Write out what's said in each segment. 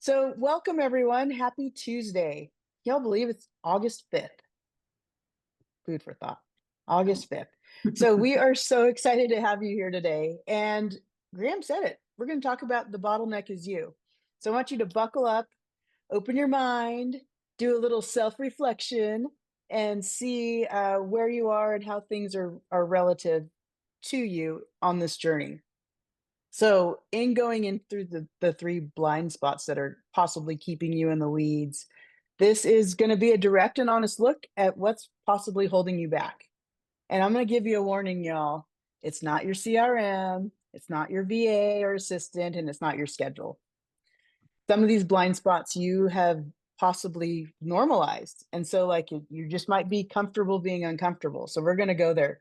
So, welcome everyone. Happy Tuesday. Y'all believe it's August 5th? Food for thought. August 5th. So, we are so excited to have you here today. And Graham said it. We're going to talk about the bottleneck is you. So, I want you to buckle up, open your mind, do a little self reflection, and see where you are and how things are relative to you on this journey. So, in going in through the three blind spots that are possibly keeping you in the weeds, this is going to be a direct and honest look at what's possibly holding you back. And I'm going to give you a warning, y'all. It's not your CRM, it's not your VA or assistant, and it's not your schedule. Some of these blind spots you have possibly normalized. And so, like, you just might be comfortable being uncomfortable. So, we're going to go there.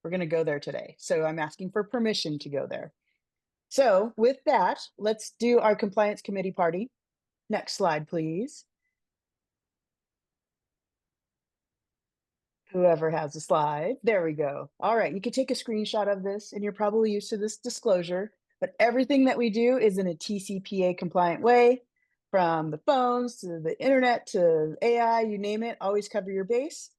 We're going to go there today. So, I'm asking for permission to go there. So with that, let's do our compliance committee party. Next slide, please. Whoever has a slide. There we go. All right, you can take a screenshot of this, and you're probably used to this disclosure, but everything that we do is in a TCPA compliant way, from the phones to the internet to AI, you name it, always cover your base.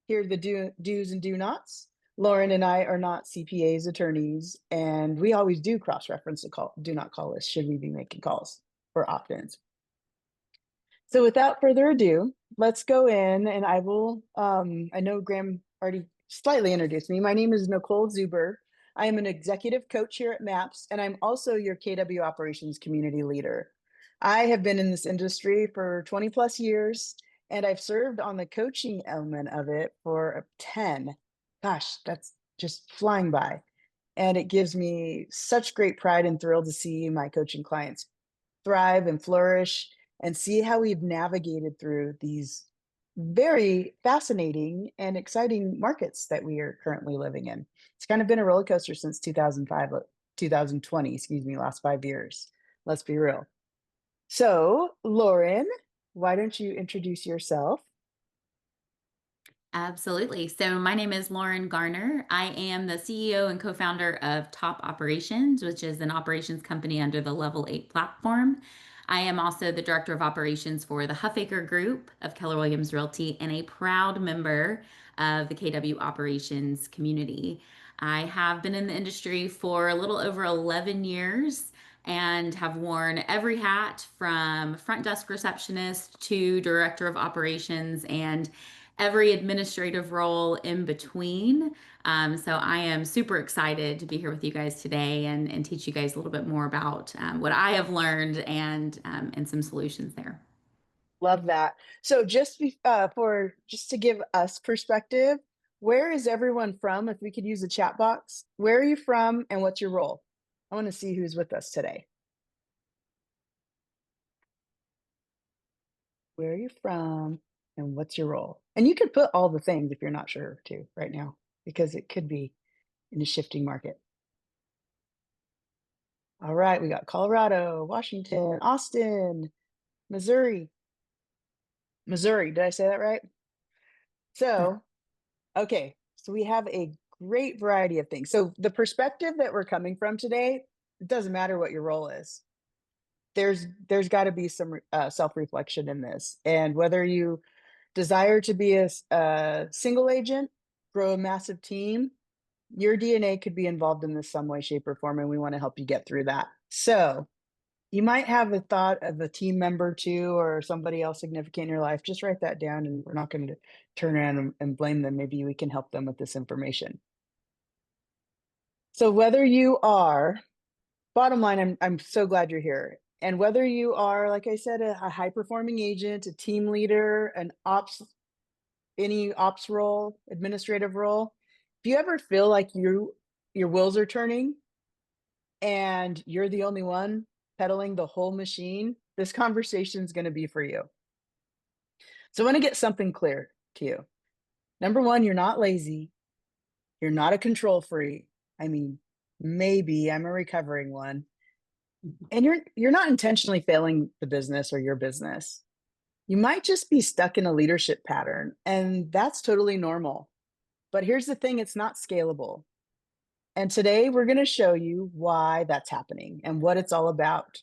Here are the do's and do nots. Lauren and I are not CPAs, attorneys, and we always do cross-reference the call, do not call list should we be making calls for opt-ins. So without further ado, let's go in and I will, I know Graham already slightly introduced me. My name is Nicole Zuber. I am an executive coach here at MAPS, and I'm also your KW operations community leader. I have been in this industry for 20 plus years, and I've served on the coaching element of it for 10. Gosh, that's just flying by. And it gives me such great pride and thrill to see my coaching clients thrive and flourish and see how we've navigated through these very fascinating and exciting markets that we are currently living in. It's kind of been a roller coaster since 2005, 2020, excuse me, last 5 years. Let's be real. So, Lauren, why don't you introduce yourself? Absolutely. So, my name is Lauren Garner. I am the CEO and co founder of Top Operations, which is an operations company under the Level 8 platform. I am also the director of operations for the Huffaker Group of Keller Williams Realty and a proud member of the KW operations community. I have been in the industry for a little over 11 years and have worn every hat from front desk receptionist to director of operations and every administrative role in between. So I am super excited to be here with you guys today and teach you guys a little bit more about what I have learned and some solutions there. Love that. So, for just to give us perspective, where is everyone from? If we could use a chat box, where are you from and what's your role? I want to see who's with us today. Where are you from and what's your role? And you could put all the things if you're not sure too right now, because it could be in a shifting market. All right, we got Colorado, Washington, Austin, Missouri. Missouri, did I say that right? So, okay, so we have a great variety of things. So the perspective that we're coming from today, it doesn't matter what your role is. There's got to be some self-reflection in this, and whether you desire to be a single agent, grow a massive team, your DNA could be involved in this some way, shape, or form, and we want to help you get through that. So you might have a thought of a team member too, or somebody else significant in your life. Just write that down, and we're not going to turn around and blame them. Maybe we can help them with this information. So whether you are, bottom line, I'm so glad you're here. And whether you are, like I said, a high performing agent, a team leader, any ops role, administrative role, if you ever feel like your wheels are turning and you're the only one pedaling the whole machine, this conversation is going to be for you. So I want to get something clear to you. Number one, you're not lazy. You're not a control freak. I mean, maybe I'm a recovering one. And you're not intentionally failing the business or your business. You might just be stuck in a leadership pattern, and that's totally normal. But here's the thing, it's not scalable. And today we're going to show you why that's happening and what it's all about.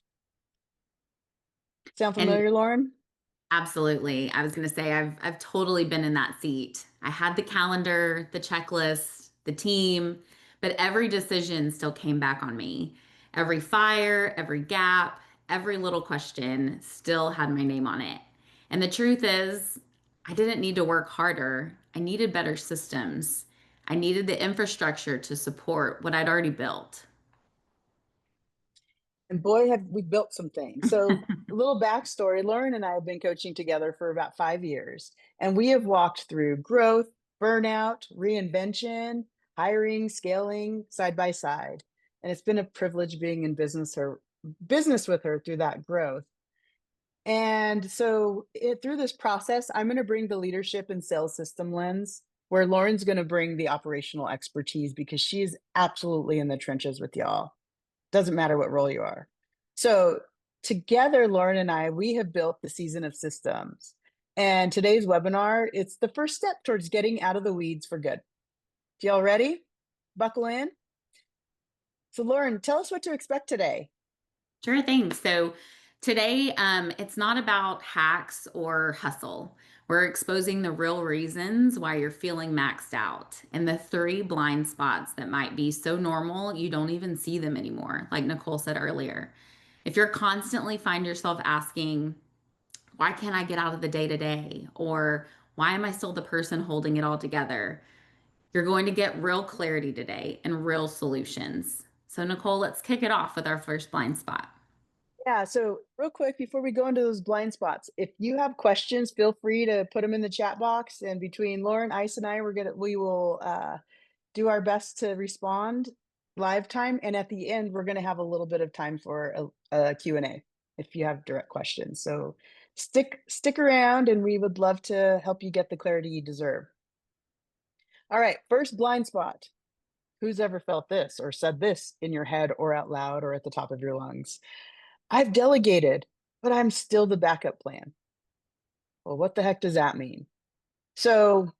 Sound And familiar, Lauren? absolutely. I was going to say I've totally been in that seat. I had the calendar, the checklist, the team, but every decision still came back on me. Every fire, every gap, every little question still had my name on it. And the truth is, I didn't need to work harder. I needed better systems. I needed the infrastructure to support what I'd already built. And boy, have we built some things. So, a little backstory, Lauren and I have been coaching together for about 5 years, and we have walked through growth, burnout, reinvention, hiring, scaling side by side. And it's been a privilege being in business with her through that growth. And so, through this process, I'm going to bring the leadership and sales system lens, where Lauren's going to bring the operational expertise because she's absolutely in the trenches with y'all. Doesn't matter what role you are. So together, Lauren and I, we have built the season of systems. And today's webinar, it's the first step towards getting out of the weeds for good. Y'all ready? Buckle in. So Lauren, tell us what to expect today. Sure thing. So today, it's not about hacks or hustle. We're exposing the real reasons why you're feeling maxed out and the three blind spots that might be so normal you don't even see them anymore, like Nicole said earlier. If you're constantly find yourself asking, why can't I get out of the day to day? Or why am I still the person holding it all together? You're going to get real clarity today and real solutions. So, Nicole, let's kick it off with our first blind spot. Yeah, so real quick before we go into those blind spots, if you have questions, feel free to put them in the chat box. And between Lauren, Ice, and I, we will do our best to respond live time. And at the end, we're going to have a little bit of time for a Q&A if you have direct questions. So stick around and we would love to help you get the clarity you deserve. All right, first blind spot. Who's ever felt this or said this in your head or out loud or at the top of your lungs? I've delegated, but I'm still the backup plan. Well, what the heck does that mean? So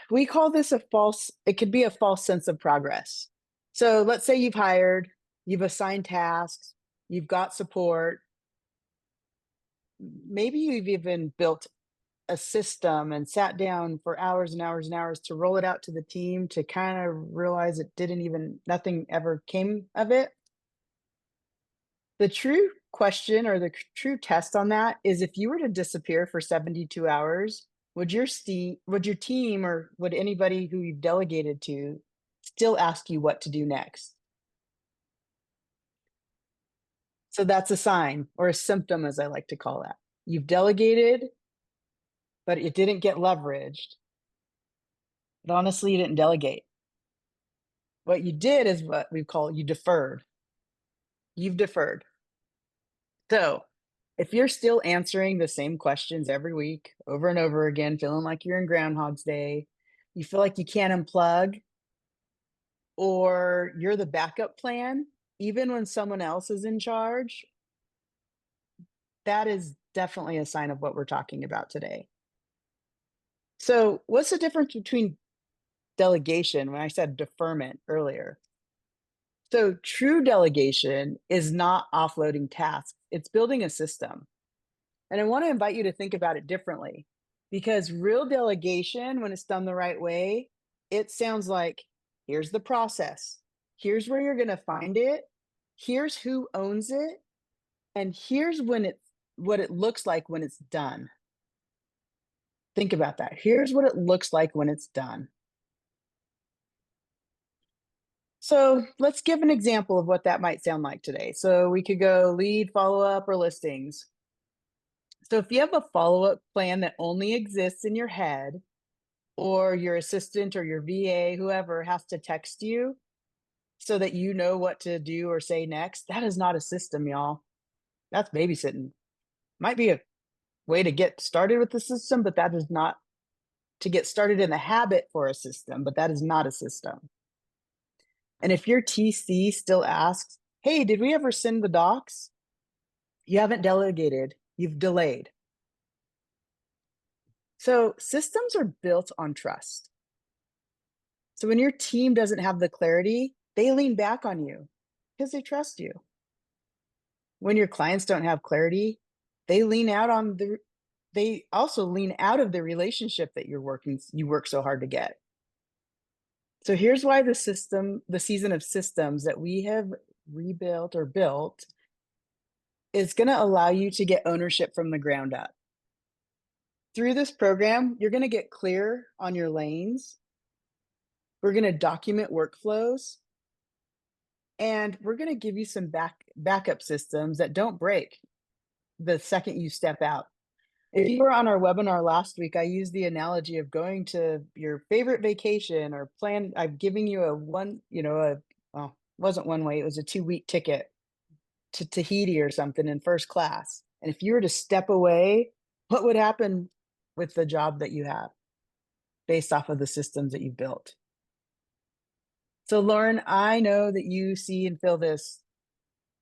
we call this it could be a false sense of progress. So let's say you've hired, you've assigned tasks, you've got support. Maybe you've even built a system and sat down for hours and hours and hours to roll it out to the team to kind of realize nothing ever came of it. The true question or the true test on that is if you were to disappear for 72 hours, would your team or would anybody who you've delegated to still ask you what to do next? So that's a sign or a symptom, as I like to call that. You've delegated, but it didn't get leveraged. But honestly, you didn't delegate. What you did is what we call you deferred. You've deferred. So if you're still answering the same questions every week over and over again, feeling like you're in Groundhog's Day, you feel like you can't unplug, or you're the backup plan, even when someone else is in charge, that is definitely a sign of what we're talking about today. So, what's the difference between delegation when I said deferment earlier? So, true delegation is not offloading tasks, it's building a system. And I want to invite you to think about it differently because real delegation, when it's done the right way, it sounds like here's the process, here's where you're going to find it, here's who owns it, and here's what it looks like when it's done. Think about that. Here's what it looks like when it's done. So let's give an example of what that might sound like today. So we could go lead, follow up, or listings. So if you have a follow-up plan that only exists in your head, or your assistant or your VA, whoever has to text you so that you know what to do or say next, that is not a system, y'all. That's babysitting. Might be a way to get started with the system, but that is not to get started in the habit for a system, but that is not a system. And if your TC still asks, hey, did we ever send the docs? You haven't delegated, you've delayed. So systems are built on trust. So when your team doesn't have the clarity, they lean back on you because they trust you. When your clients don't have clarity, they lean out on the they also lean out of the relationship that you work so hard to get. So here's why the season of systems that we have rebuilt or built is going to allow you to get ownership from the ground up. Through this program, you're going to get clear on your lanes. We're going to document workflows, and we're going to give you some backup systems that don't break the second you step out. If you were on our webinar last week, I used the analogy of going to your favorite vacation or plan. I'm giving you well, it wasn't one way, it was a 2-week ticket to Tahiti or something in first class. And if you were to step away, what would happen with the job that you have based off of the systems that you've built? So, Lauren, I know that you see and feel this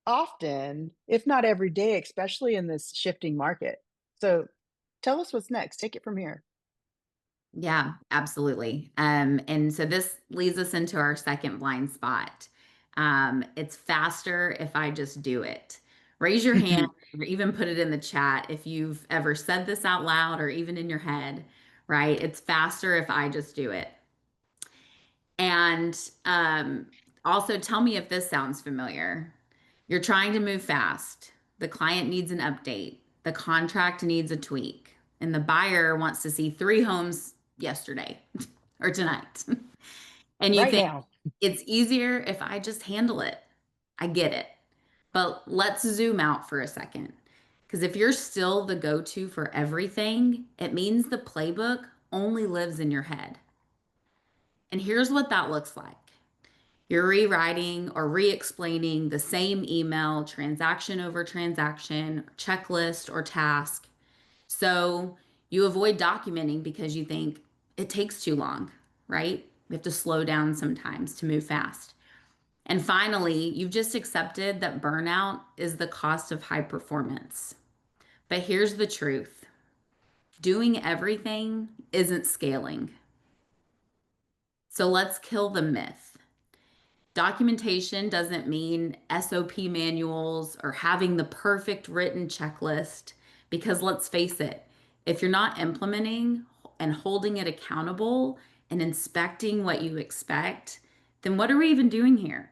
often, if not every day, especially in this shifting market. So, tell us what's next. Take it from here. Yeah, absolutely. And so this leads us into our second blind spot. It's faster if I just do it. Raise your hand or even put it in the chat if you've ever said this out loud or even in your head, right? It's faster if I just do it. And also tell me if this sounds familiar. You're trying to move fast. The client needs an update. The contract needs a tweak. And the buyer wants to see 3 homes yesterday or tonight. And you Right think now. it's easier if I just handle it. I get it. But let's zoom out for a second. Because if you're still the go to for everything, it means the playbook only lives in your head. And here's what that looks like. You're rewriting or re explaining the same email, transaction over transaction, checklist, or task. So you avoid documenting because you think it takes too long, right? We have to slow down sometimes to move fast. And finally, you've just accepted that burnout is the cost of high performance. But here's the truth: doing everything isn't scaling. So let's kill the myth. Documentation doesn't mean SOP manuals or having the perfect written checklist, because let's face it, if you're not implementing and holding it accountable and inspecting what you expect, then what are we even doing here?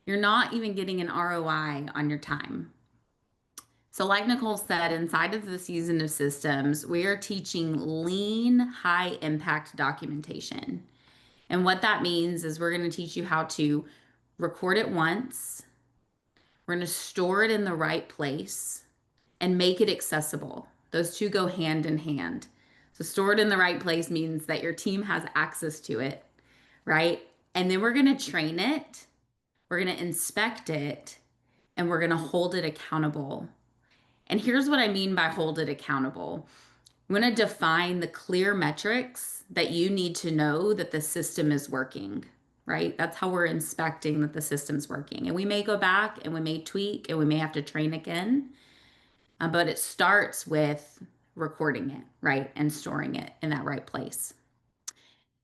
You're not even getting an ROI on your time. So, like Nicole said, inside of the season of systems, we are teaching lean, high impact documentation. And what that means is we're going to teach you how to record it once, we're going to store it in the right place, and make it accessible. Those two go hand in hand. So, store it in the right place means that your team has access to it, right? And then we're going to train it, we're going to inspect it, and we're going to hold it accountable. And here's what I mean by hold it accountable. I'm going to define the clear metrics that you need to know that the system is working, right? That's how we're inspecting that the system's working. And we may go back and we may tweak and we may have to train again, but it starts with recording it, right? And storing it in that right place.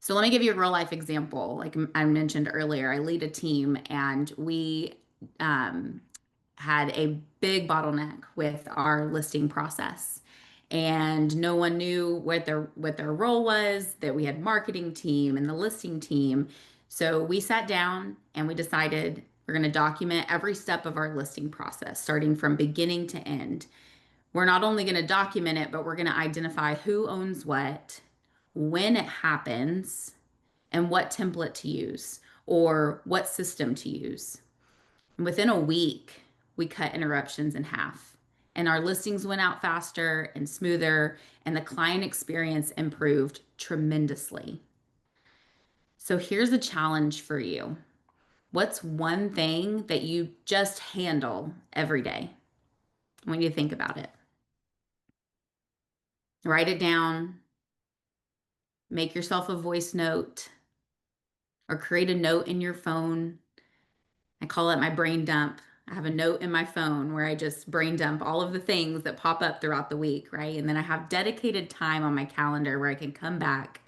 So let me give you a real life example. Like I mentioned earlier, I lead a team and we um, had a big bottleneck with our listing process. And no one knew what their role was, that we had marketing team and the listing team. So we sat down and we decided we're going to document every step of our listing process, starting from beginning to end. We're not only going to document it, but we're going to identify who owns what, when it happens, and what template to use or what system to use. And within a week, we cut interruptions in half. And our listings went out faster and smoother, and the client experience improved tremendously. So here's a challenge for you. What's one thing that you just handle every day when you think about it? Write it down, make yourself a voice note, or create a note in your phone. I call it my brain dump. I have a note in my phone where I just brain dump all of the things that pop up throughout the week, right? And then I have dedicated time on my calendar where I can come back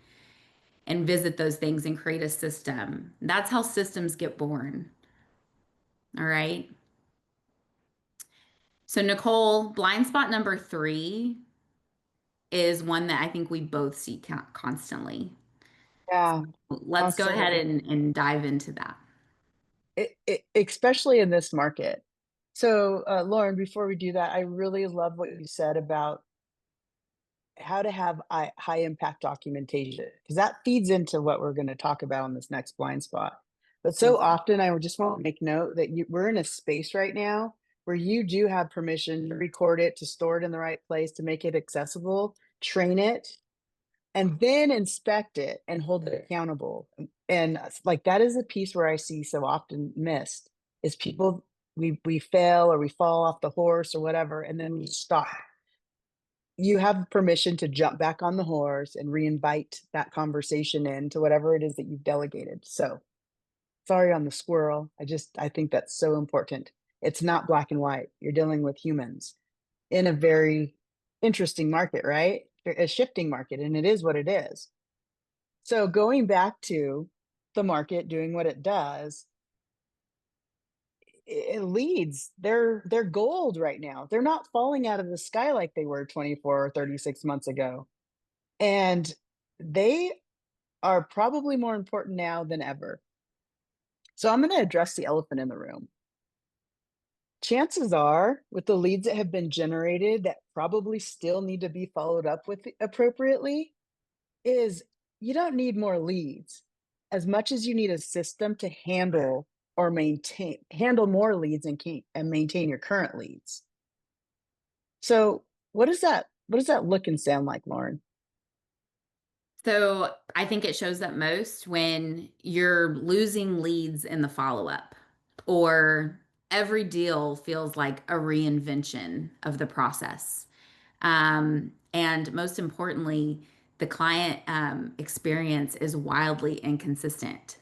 and visit those things and create a system. That's how systems get born. All right. So, Nicole, blind spot number three is one that I think we both see constantly. Yeah, Let's go ahead constantly. and dive into that. Especially in this market. So, Lauren, before we do that, I really love what you said about how to have high impact documentation, because that feeds into what we're going to talk about on this next blind spot. But so Awesome. often, I would just want to make note that we're in a space right now where you do have permission to record it, to store it in the right place, to make it accessible, train it, and then inspect it and hold it accountable. And like that is a piece where I see so often missed is people we fail or we fall off the horse or whatever, and then we stop. You have permission to jump back on the horse and reinvite that conversation into whatever it is that you've delegated. So sorry on the squirrel. I think that's so important. It's not black and white. You're dealing with humans in a very interesting market, right? A shifting market, and it is what it is. So going back to the market doing what it does, it leads. They're gold right now. They're not falling out of the sky like they were 24 or 36 months ago. And they are probably more important now than ever. So I'm going to address the elephant in the room. Chances are, with the leads that have been generated that probably still need to be followed up with appropriately, is you don't need more leads as much as you need a system to handle or handle more leads and keep and maintain your current leads. So what does that look and sound like, Lauren? So I think it shows up most when you're losing leads in the follow up, or every deal feels like a reinvention of the process. And most importantly, the client experience is wildly inconsistent.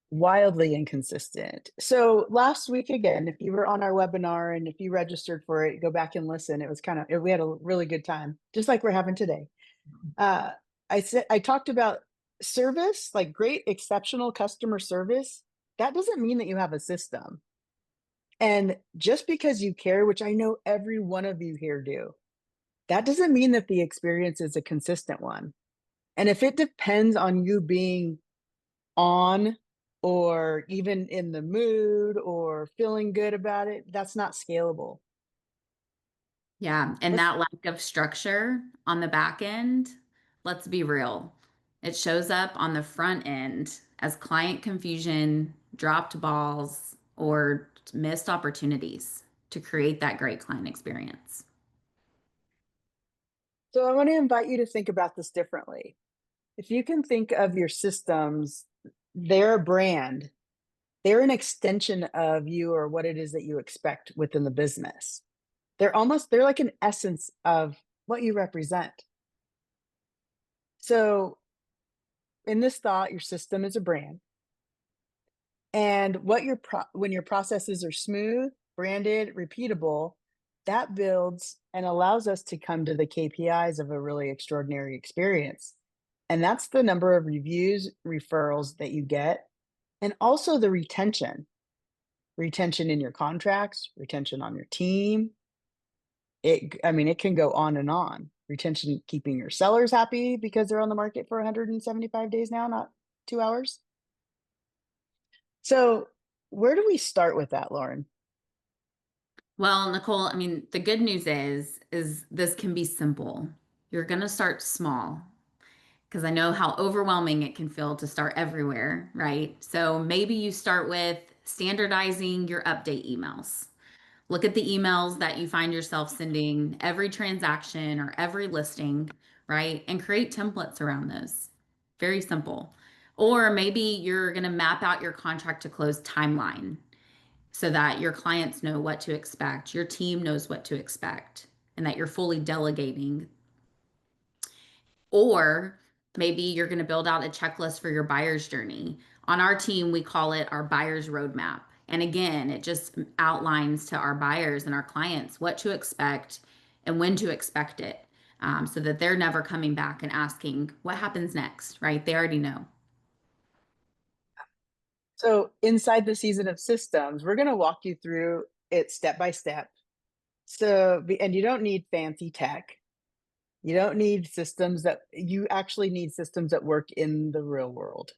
Wildly inconsistent. So last week, again, if you were on our webinar and if you registered for it, go back and listen. It was we had a really good time, just like we're having today. Uh, I talked about service, like great, exceptional customer service. That doesn't mean that you have a system. And just because you care, which I know every one of you here do, that doesn't mean that the experience is a consistent one. And if it depends on you being on or even in the mood or feeling good about it, that's not scalable. Yeah. And Let's that lack of structure on the back end, let's be real, it shows up on the front end as client confusion, dropped balls, or missed opportunities to create that great client experience. so I want to invite you to think about this differently. If you can think of your systems, they're a brand, they're an extension of you or what it is that you expect within the business. They're like an essence of what you represent. So in this thought, your system is a brand. And when your processes are smooth, branded, repeatable, that builds and allows us to come to the KPIs of a really extraordinary experience. And that's the number of reviews, referrals that you get, and also the retention in your contracts, retention on your team. I mean, it can go on and on. Retention, keeping your sellers happy because they're on the market for 175 days now, not 2 hours. So, where do we start with that, Lauren? Well, Nicole, I mean, the good news is this can be simple. You're going to start small because I know how overwhelming it can feel to start everywhere, right? So maybe you start with standardizing your update emails. Look at the emails that you find yourself sending every transaction or every listing, right? And create templates around those. Very simple. Or maybe you're going to map out your contract to close timeline so that your clients know what to expect, your team knows what to expect, and that you're fully delegating. Or maybe you're going to build out a checklist for your buyer's journey. On our team, we call it our buyer's roadmap. And again, it just outlines to our buyers and our clients what to expect and when to expect it, so that they're never coming back and asking what happens next, right? They already know. So inside the season of systems, we're going to walk you through it step by step. And you don't need fancy tech. You don't need systems that you actually need systems that work in the real world.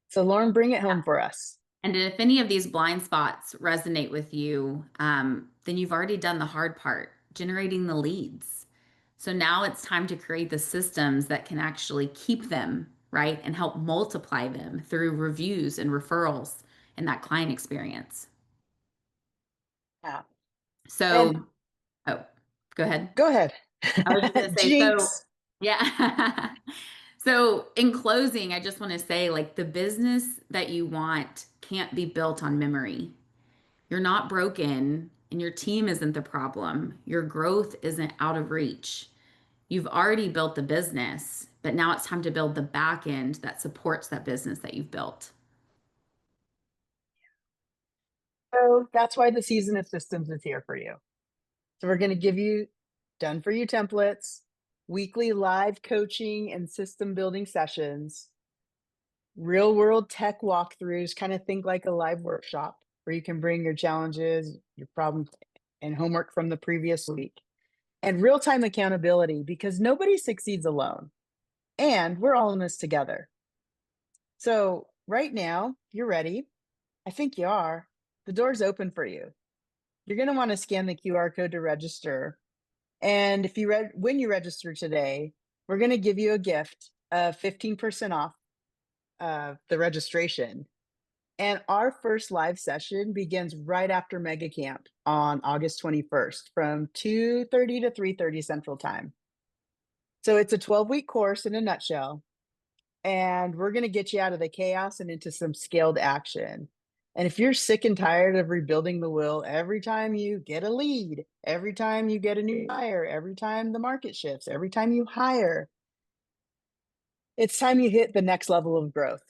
So Lauren, bring it home for us. And if any of these blind spots resonate with you, then you've already done the hard part, generating the leads. So now it's time to create the systems that can actually keep them, right? And help multiply them through reviews and referrals and that client experience. Yeah. And So, oh, go ahead. go ahead. I was just going to say, so Jinx. yeah. So, in closing, I just want to say like the business that you want can't be built on memory. You're not broken and your team isn't the problem. Your growth isn't out of reach. You've already built the business, but now it's time to build the back end that supports that business that you've built. So that's why the season of systems is here for you. So we're going to give you done for you templates, weekly live coaching and system building sessions, real world tech walkthroughs, kind of think like a live workshop where you can bring your challenges, your problems, and homework from the previous week, and real time accountability because nobody succeeds alone. And we're all in this together. So, right now, you're ready. I think you are. The door's open for you. You're going to want to scan the QR code to register. And if you when you register today, we're going to give you a gift of 15% off the registration. And our first live session begins right after Mega Camp on August 21st from 2:30 to 3:30 Central Time. So it's a 12-week course in a nutshell, and we're going to get you out of the chaos and into some scaled action. And if you're sick and tired of rebuilding the wheel every time you get a lead, every time you get a new hire, every time the market shifts, every time you hire, it's time you hit the next level of growth.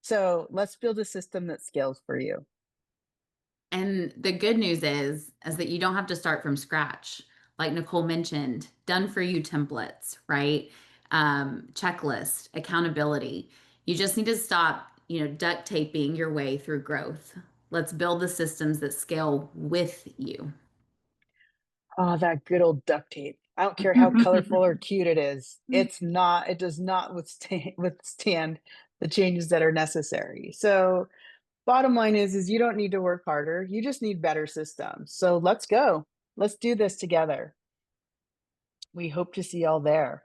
So let's build a system that scales for you. And the good news is that you don't have to start from scratch. Like Nicole mentioned, done for you templates, right? Checklist, accountability. You just need to stop, duct taping your way through growth. Let's build the systems that scale with you. Oh, that good old duct tape. I don't care how colorful or cute it is. It does not withstand the changes that are necessary. So bottom line is you don't need to work harder. You just need better systems. So let's go. Let's do this together. We hope to see y'all there.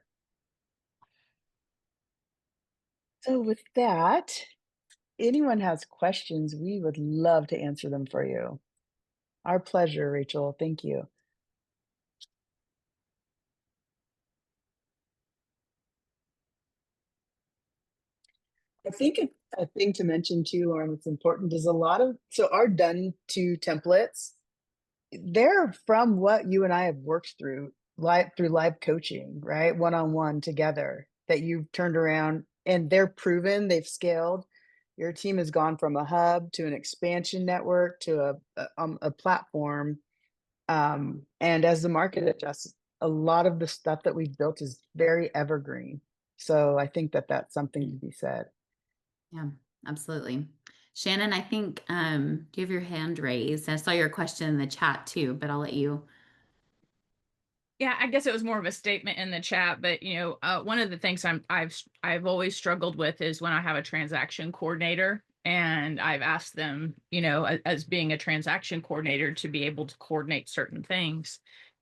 So with that, anyone has questions, we would love to answer them for you. Our pleasure, Rachel. Thank you. I think a thing to mention too, Lauren, that's important is so our done to templates, they're from what you and I have worked through live coaching, right? One-on-one together that you've turned around and they're proven, they've scaled. Your team has gone from a hub to an expansion network to a platform. And as the market adjusts, a lot of the stuff that we've built is very evergreen. So I think that that's something to be said. Yeah, absolutely. Shannon, I think do you have your hand raised? I saw your question in the chat too, but I'll let you. Yeah, I guess it was more of a statement in the chat, but one of the things I've always struggled with is when I have a transaction coordinator, and I've asked them, as being a transaction coordinator, to be able to coordinate certain things,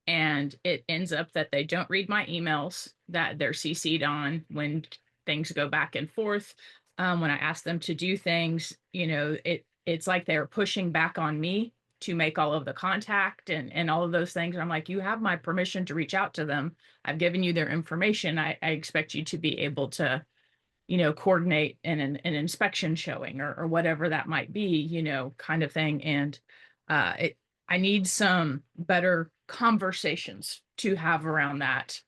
and it ends up that they don't read my emails that they're CC'd on when things go back and forth. When I ask them to do things, it's like they're pushing back on me to make all of the contact and all of those things. And I'm like, you have my permission to reach out to them. I've given you their information. I expect you to be able to, coordinate an inspection showing or whatever that might be, kind of thing. And I need some better conversations to have around that,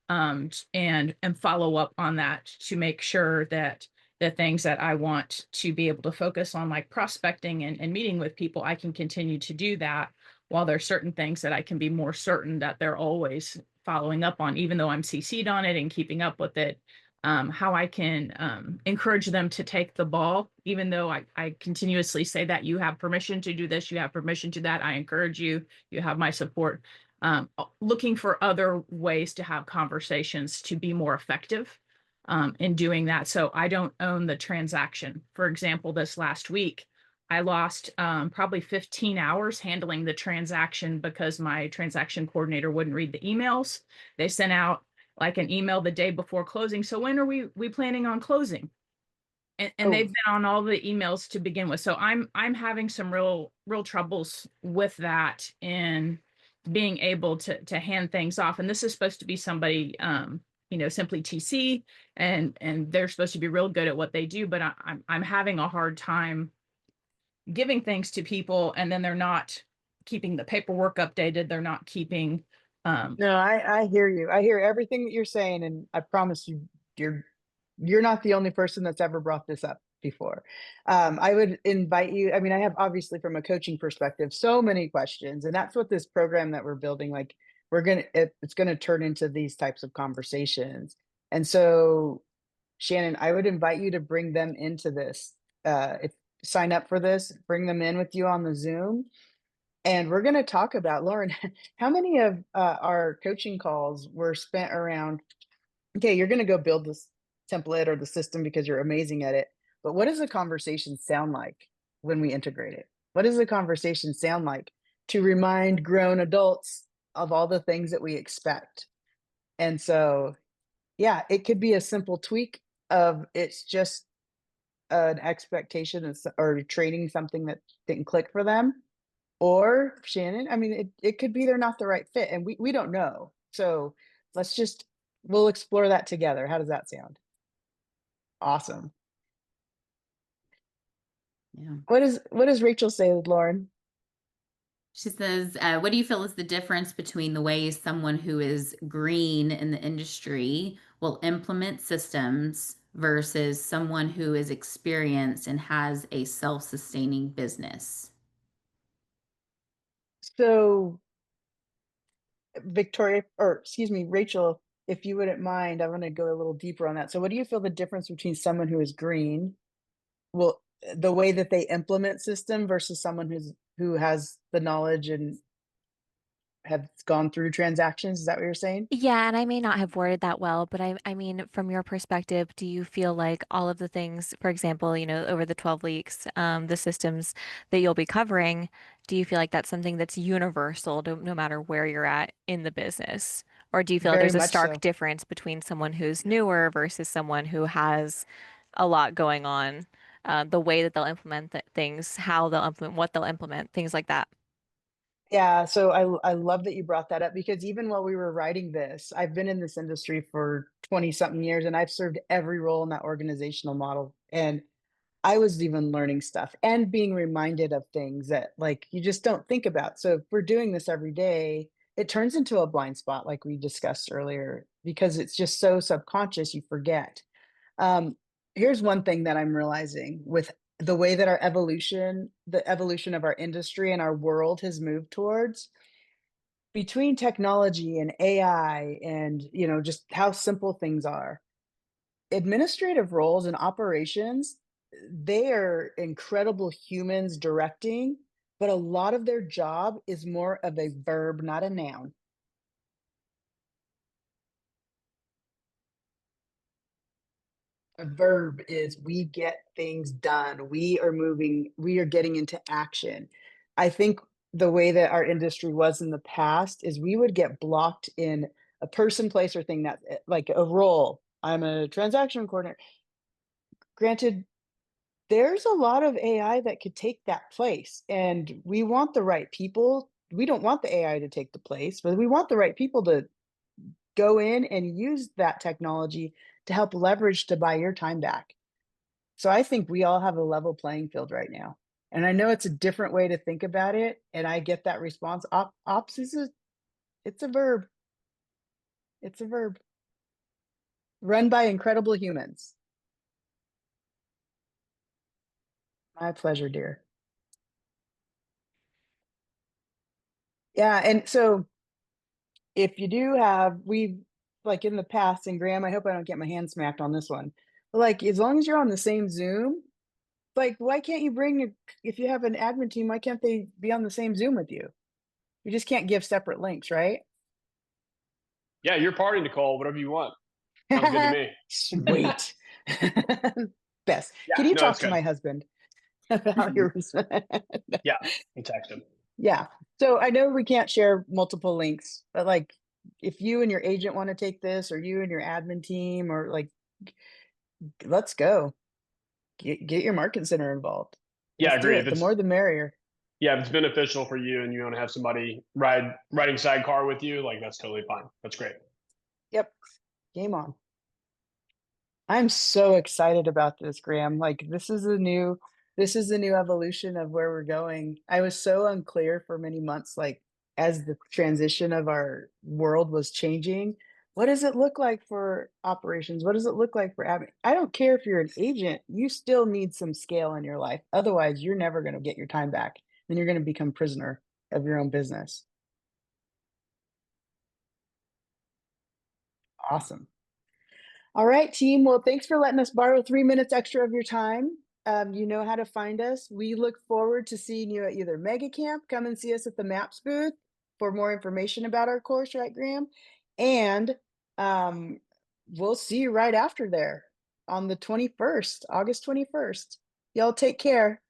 and follow up on that to make sure that the things that I want to be able to focus on, like prospecting and meeting with people, I can continue to do that, while there's certain things that I can be more certain that they're always following up on, even though I'm CC'd on it and keeping up with it. how I can encourage them to take the ball, even though I continuously say that you have permission to do this, you have permission to that. I encourage you, you have my support. Looking for other ways to have conversations to be more effective in doing that. So I don't own the transaction. For example, this last week, I lost probably 15 hours handling the transaction because my transaction coordinator wouldn't read the emails. They sent out like an email the day before closing. So when are we planning on closing? And they've Oh, been on all the emails to begin with. So I'm having some real troubles with that in being able to hand things off. And this is supposed to be somebody simply TC and they're supposed to be real good at what they do, but I'm having a hard time giving things to people, and then they're not keeping the paperwork updated. They're not keeping no, I hear you. I hear everything that you're saying, and I promise you, you're you're not the only person that's ever brought this up before. I would invite you. I mean, I have obviously from a coaching perspective, so many questions, and that's what this program that we're building, like it's gonna turn into these types of conversations. And so, Shannon, I would invite you to bring them into this. If sign up for this, bring them in with you on the Zoom, and we're going to talk about, Lauren, how many of our coaching calls were spent around, okay, you're going to go build this template or the system because you're amazing at it. But what does the conversation sound like when we integrate it? What does the conversation sound like to remind grown adults of all the things that we expect? And so, yeah, it could be a simple tweak of it's just an expectation or training something that didn't click for them. Or Shannon, I mean, it could be they're not the right fit, and we don't know. So let's just we'll explore that together. How does that sound? Awesome. Yeah. What does Rachel say, Lauren? She says, what do you feel is the difference between the ways someone who is green in the industry will implement systems versus someone who is experienced and has a self-sustaining business? So Victoria, or excuse me, Rachel, if you wouldn't mind, I want to go a little deeper on that. So what do you feel the difference between someone who is green, well, the way that they implement system versus someone who has the knowledge and have gone through transactions? Is that what you're saying? Yeah, and I may not have worded that well, but I mean, from your perspective, do you feel like all of the things, for example, over the 12 weeks, the systems that you'll be covering, do you feel like that's something that's universal no matter where you're at in the business? Or do you feel like Very there's a much stark so. difference between someone who's newer versus someone who has a lot going on, the way that they'll implement things, how they'll implement, what they'll implement, things like that? Yeah, so I love that you brought that up because even while we were writing this, I've been in this industry for 20 something years and I've served every role in that organizational model. And I was even learning stuff and being reminded of things that like you just don't think about. So if we're doing this every day, it turns into a blind spot like we discussed earlier because it's just so subconscious you forget. Um, Here's one thing that I'm realizing with the way that the evolution of our industry and our world has moved towards between technology and AI and, just how simple things are. Administrative roles and operations, they are incredible humans directing, but a lot of their job is more of a verb, not a noun. A verb is we get things done. We are getting into action. I think the way that our industry was in the past is we would get blocked in a person, place, or thing that like a role. I'm a transaction coordinator. Granted, there's a lot of AI that could take that place, and we want the right people. We don't want the AI to take the place, but we want the right people to go in and use that technology to help leverage to buy your time back. So I think we all have a level playing field right now. And I know it's a different way to think about it. And I get that response. Ops is it's a verb. It's a verb run by incredible humans. My pleasure, dear. Yeah. And so if you do have, like in the past, and Graham, I hope I don't get my hand smacked on this one. But like, as long as you're on the same Zoom, like, why can't you if you have an admin team, why can't they be on the same Zoom with you? You just can't give separate links, right? Yeah, your party, Nicole. Whatever you want. Sounds good to me. Sweet. Best. Yeah, Can you no, talk it's to good. my husband about your Yeah, you text him. Yeah. So I know we can't share multiple links, but like if you and your agent want to take this, or you and your admin team, or like, let's go. Get your market center involved. Yeah, Let's do agreed. it. The more the merrier. Yeah, if it's beneficial for you and you want to have somebody riding sidecar with you, like that's totally fine. That's great. Yep. Game on. I'm so excited about this, Graham. Like this is a new evolution of where we're going. I was so unclear for many months, like as the transition of our world was changing. What does it look like for operations? What does it look like for admin? I don't care if you're an agent, you still need some scale in your life. Otherwise, you're never going to get your time back. Then you're going to become prisoner of your own business. Awesome. All right, team. Well, thanks for letting us borrow 3 minutes extra of your time. You know how to find us. We look forward to seeing you at either Mega Camp. Come and see us at the Maps booth for more information about our course, right, Graham? And we'll see you right after there on the 21st, August 21st. Y'all take care.